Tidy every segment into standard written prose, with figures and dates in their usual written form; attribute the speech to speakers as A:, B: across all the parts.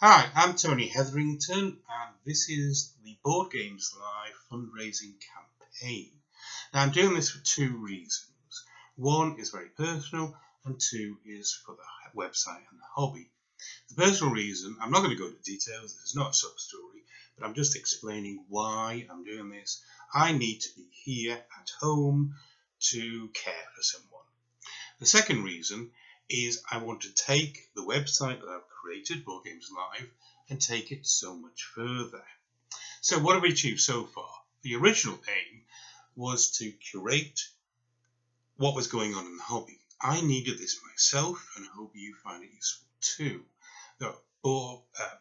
A: Hi, I'm Tony Hetherington, and this is the Board Games Live fundraising campaign. Now, I'm doing this for two reasons. One is very personal, and two is for the website and the hobby. The personal reason, I'm not going to go into details, this is not a sub-story, but I'm just explaining why I'm doing this. I need to be here at home to care for someone. The second reason is I want to take the website that I've created, Board Games Live, and take it so much further. So what have we achieved so far? The original aim was to curate what was going on in the hobby. I needed this myself, and I hope you find it useful too. There are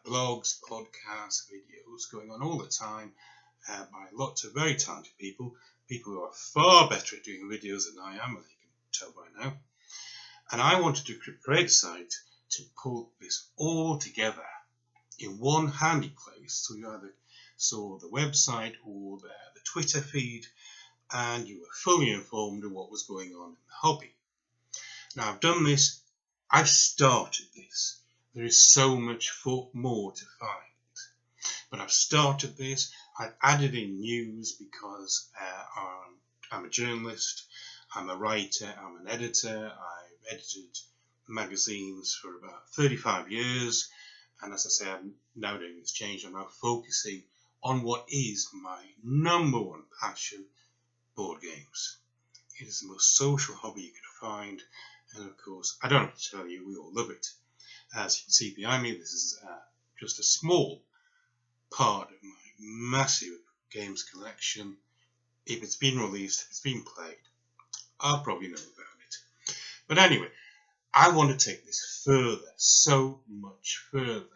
A: blogs, podcasts, videos going on all the time by lots of very talented people who are far better at doing videos than I am, as you can tell by now. And I wanted to create a site to pull this all together in one handy place. So you either saw the website or the Twitter feed, and you were fully informed of what was going on in the hobby. Now I've done this, I've started this. There is so much more to find. But I've started this, I've added in news because I'm a journalist, I'm a writer, I'm an editor, I've edited magazines for about 35 years, and as I say, I'm now doing this change. I'm now focusing on what is my number one passion, board games. It is the most social hobby you can find, and of course, I don't have to tell you, we all love it. As you can see behind me, this is just a small part of my massive games collection. If it's been released, if it's been played, I'll probably know about it. But anyway, I want to take this further, so much further.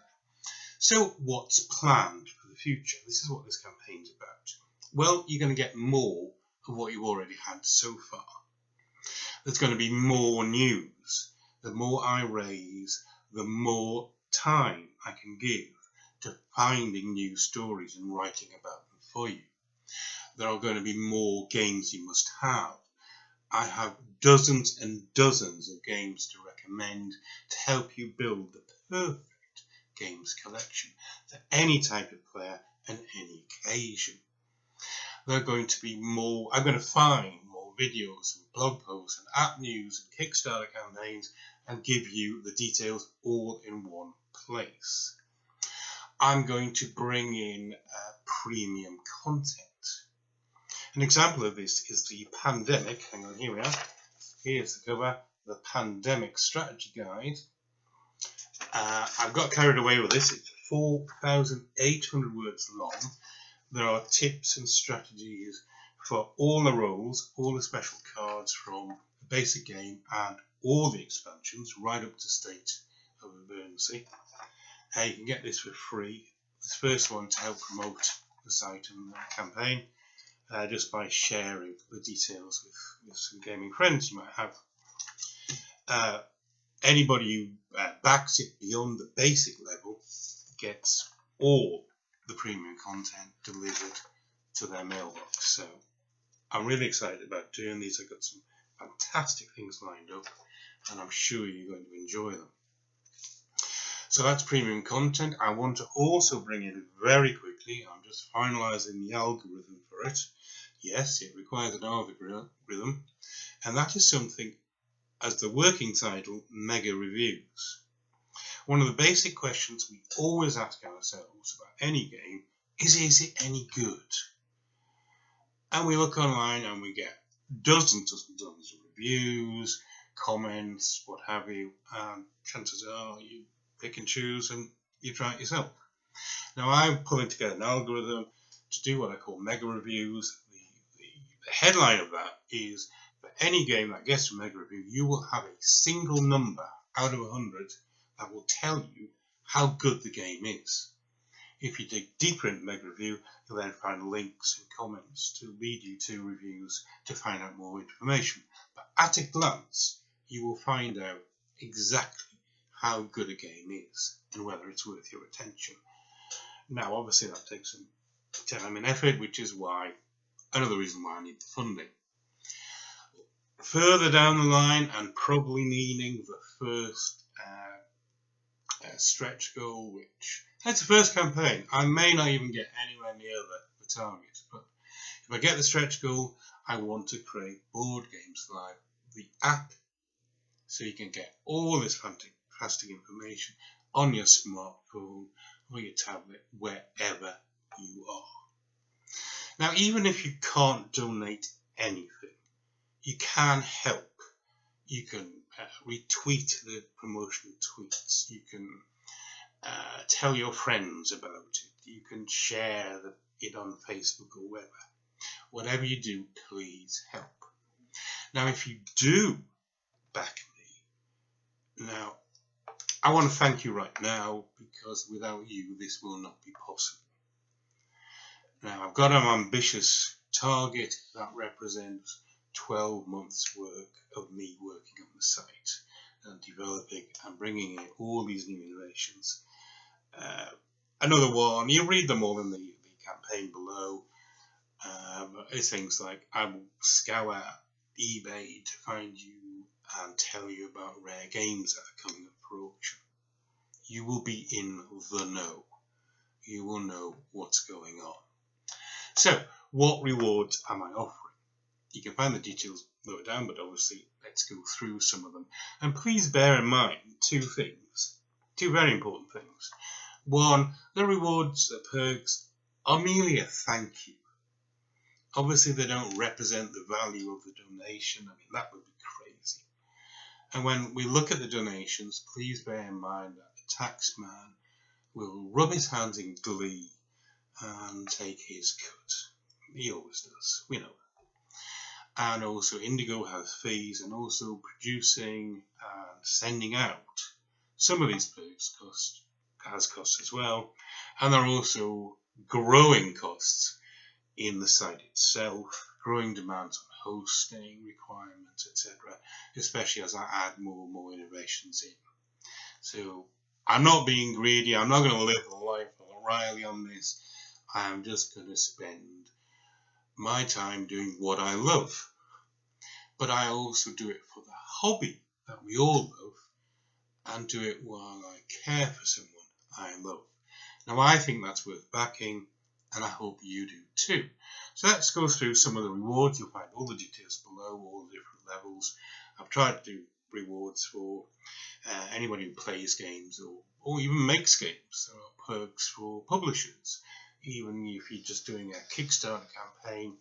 A: So what's planned for the future? This is what this campaign's about. Well, you're going to get more of what you've already had so far. There's going to be more news. The more I raise, the more time I can give to finding new stories and writing about them for you. There are going to be more games you must have. I have dozens and dozens of games to recommend to help you build the perfect games collection for any type of player and any occasion. There are going to be more, I'm going to find more videos and blog posts and app news and Kickstarter campaigns and give you the details all in one place. I'm going to bring in premium content. An example of this is the pandemic. Hang on, here we are. Here's the cover, the pandemic strategy guide. I've got carried away with this. It's 4,800 words long. There are tips and strategies for all the roles, all the special cards from the basic game and all the expansions right up to State of Emergency. You can get this for free. This first one to help promote the site and the campaign. Just by sharing the details with some gaming friends you might have. Anybody who backs it beyond the basic level gets all the premium content delivered to their mailbox. So I'm really excited about doing these. I've got some fantastic things lined up, and I'm sure you're going to enjoy them. So that's premium content. I want to also bring in very quickly, I'm just finalizing the algorithm for it. Yes, it requires an algorithm, and that is something as the working title, mega reviews. One of the basic questions we always ask ourselves about any game is it any good? And we look online and we get dozens and dozens of reviews, comments, what have you, and chances are you pick and choose and you try it yourself. Now I'm pulling together an algorithm to do what I call mega reviews. The headline of that is for any game that gets a mega review, you will have a single number out of 100 that will tell you how good the game is. If you dig deeper into mega review, you'll then find links and comments to lead you to reviews to find out more information. But at a glance, you will find out exactly how good a game is and whether it's worth your attention. Now, obviously, that takes some time and effort, which is why another reason why I need the funding. Further down the line, and probably needing the first stretch goal, which that's the first campaign. I may not even get anywhere near the target, but if I get the stretch goal, I want to create Board Games Live, the app, so you can get all this fantastic information on your smartphone or your tablet, wherever you are. Now, even if you can't donate anything, you can help. You can retweet the promotional tweets. You can tell your friends about it. You can share it on Facebook or wherever. Whatever you do, please help. Now, if you do back me, now, I want to thank you right now, because without you, this will not be possible. Now, I've got an ambitious target that represents 12 months' work of me working on the site and developing and bringing in all these new innovations. Another one, you read them all in the campaign below. It's things like, I will scour eBay to find you and tell you about rare games that are coming up for auction. You will be in the know. You will know what's going on. So, what rewards am I offering? You can find the details lower down, but obviously let's go through some of them. And please bear in mind two very important things. One, the rewards, the perks, are merely a thank you. Obviously, they don't represent the value of the donation. I mean, that would be crazy. And when we look at the donations, please bear in mind that the tax man will rub his hands in glee and take his cut. He always does, we know. And also Indigo has fees, and also producing and sending out some of these perks has costs as well. And there are also growing costs in the site itself, growing demands on hosting requirements, etc., especially as I add more and more innovations in. So I'm not being greedy. I'm not going to live the life of O'Reilly on this. I'm just going to spend my time doing what I love. But I also do it for the hobby that we all love, and do it while I care for someone I love. Now, I think that's worth backing, and I hope you do too. So let's go through some of the rewards. You'll find all the details below, all the different levels. I've tried to do rewards for anybody who plays games or even makes games. There are perks for publishers. Even if you're just doing a Kickstarter campaign,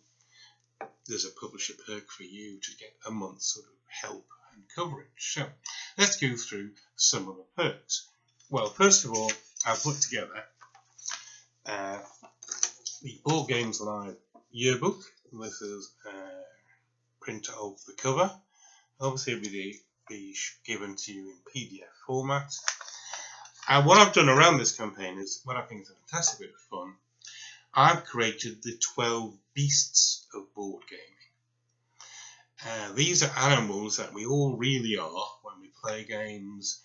A: there's a publisher perk for you to get a month's sort of help and coverage. So let's go through some of the perks. Well, first of all, I've put together the Board Games Live yearbook. This is a print of the cover. Obviously, it will be given to you in PDF format. And what I've done around this campaign is what I think is a fantastic bit of fun. I've created the 12 beasts of board gaming. These are animals that we all really are when we play games,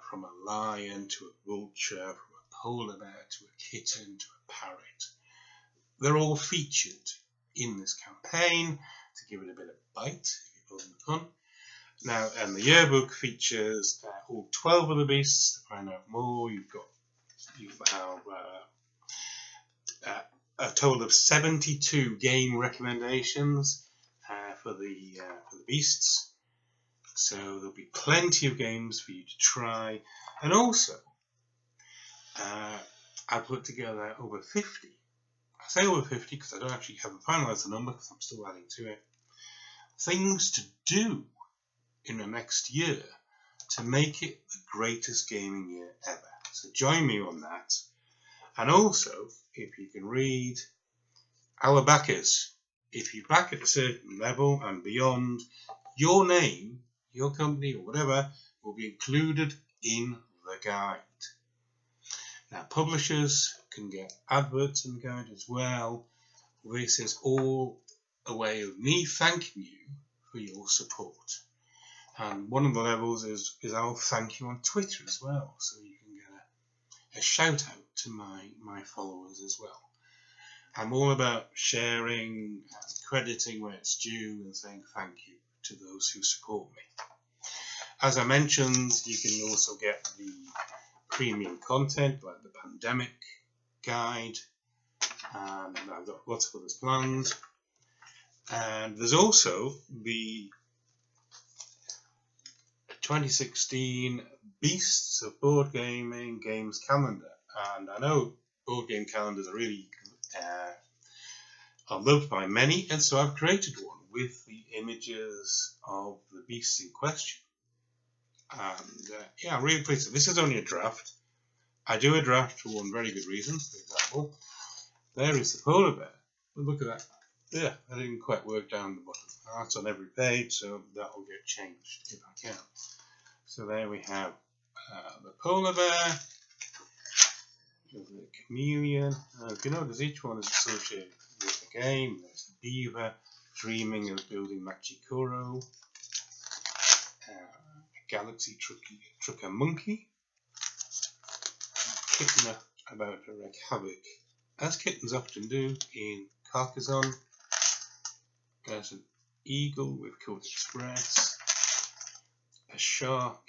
A: from a lion to a vulture, from a polar bear to a kitten to a parrot. They're all featured in this campaign to give it a bit of bite, if you pardon the pun. Now, and the yearbook features all 12 of the beasts. To find out more, you have a total of 72 game recommendations for the beasts. So there'll be plenty of games for you to try. And also, I put together over 50. I say over 50 because I don't actually haven't finalised the number because I'm still adding to it. Things to do in the next year to make it the greatest gaming year ever. So join me on that. And also, if you can read our backers, if you back at a certain level and beyond, your name, your company or whatever will be included in the guide. Now, publishers can get adverts in the guide as well. This is all a way of me thanking you for your support. And one of the levels is I'll thank you on Twitter as well, so you can get a shout out to my followers as well. I'm all about sharing and crediting where it's due and saying thank you to those who support me. As I mentioned, you can also get the premium content like the pandemic guide, and I've got lots of others planned. And there's also the 2016 Beasts of Board Gaming Games Calendar, and I know board game calendars are really are loved by many, and so I've created one with the images of the beasts in question. And yeah, I'm really pleased. This is only a draft. I do a draft for one very good reason. For example, there is the polar bear. Look at that. Yeah, I didn't quite work down the bottom. That's on every page, so that will get changed if I can. So there we have the polar bear, the chameleon. If you notice, each one is associated with a game. There's the beaver, dreaming of building Machikoro, a galaxy trucker monkey, a kitten about to wreak havoc, as kittens often do in Carcassonne. There's an eagle with Code Express, a shark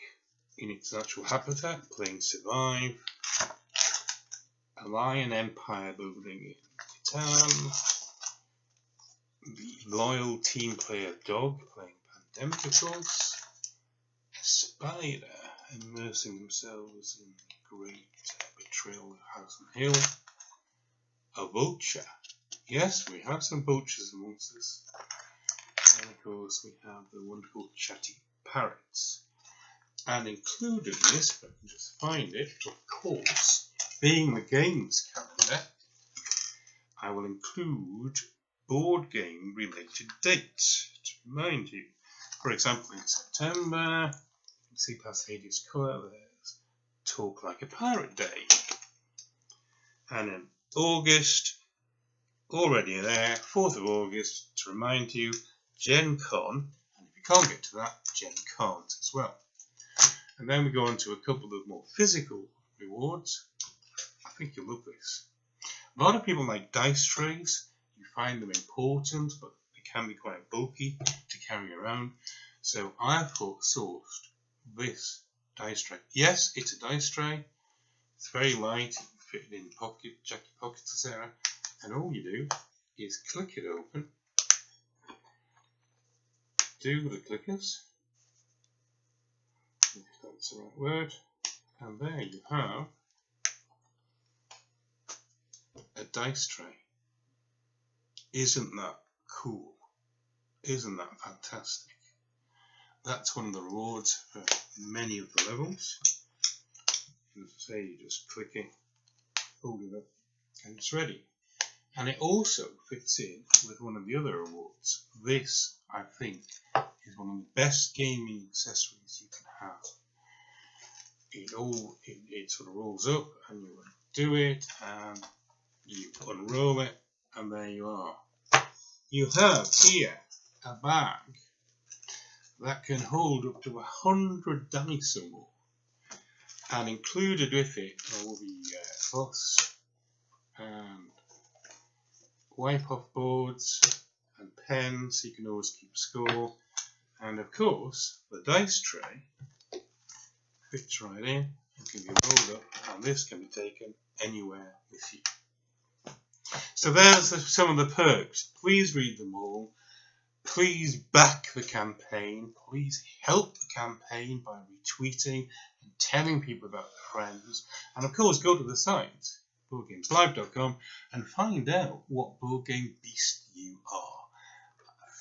A: in its natural habitat playing Survive, a lion empire building in Catan, the loyal team player dog playing Pandemic, of course, a spider immersing themselves in the great betrayal of House and Hill, a vulture. Yes, we have some vultures amongst us. And of course we have the wonderful chatty parrots. And included in this, if I can just find it, of course, being the games calendar, I will include board game related dates to remind you. For example, in September, you can see past Hades' colour, there's Talk Like a Pirate Day. And in August, already there, 4th of August, to remind you, Gen Con, and if you can't get to that, Gen Cons as well. And then we go on to a couple of more physical rewards. I think you'll love this. A lot of people like dice trays. You find them important, but they can be quite bulky to carry around. So I've sourced this dice tray. Yes, it's a dice tray. It's very light. You can fit it in jacket pockets, etc. And all you do is click it open. Do the clickers. If that's the right word. And there you have a dice tray. Isn't that cool? Isn't that fantastic? That's one of the rewards for many of the levels. As I say, you just click it, hold it up, and it's ready. And it also fits in with one of the other awards. This, I think, is one of the best gaming accessories you can have. It sort of rolls up, and you do it, and you unroll it, and there you are. You have here a bag that can hold up to 100 dice or more, and included with it will be cloths and wipe-off boards and pens, so you can always keep score, and of course the dice tray fits right in and can be rolled up, and this can be taken anywhere with you. So there's some of the perks. Please read them all. Please back the campaign. Please help the campaign by retweeting and telling people about their friends. And of course, go to the site, boardgameslive.com, and find out what board game beast you are.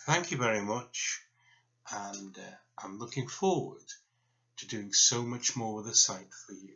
A: Thank you very much, and I'm looking forward to doing so much more with the site for you.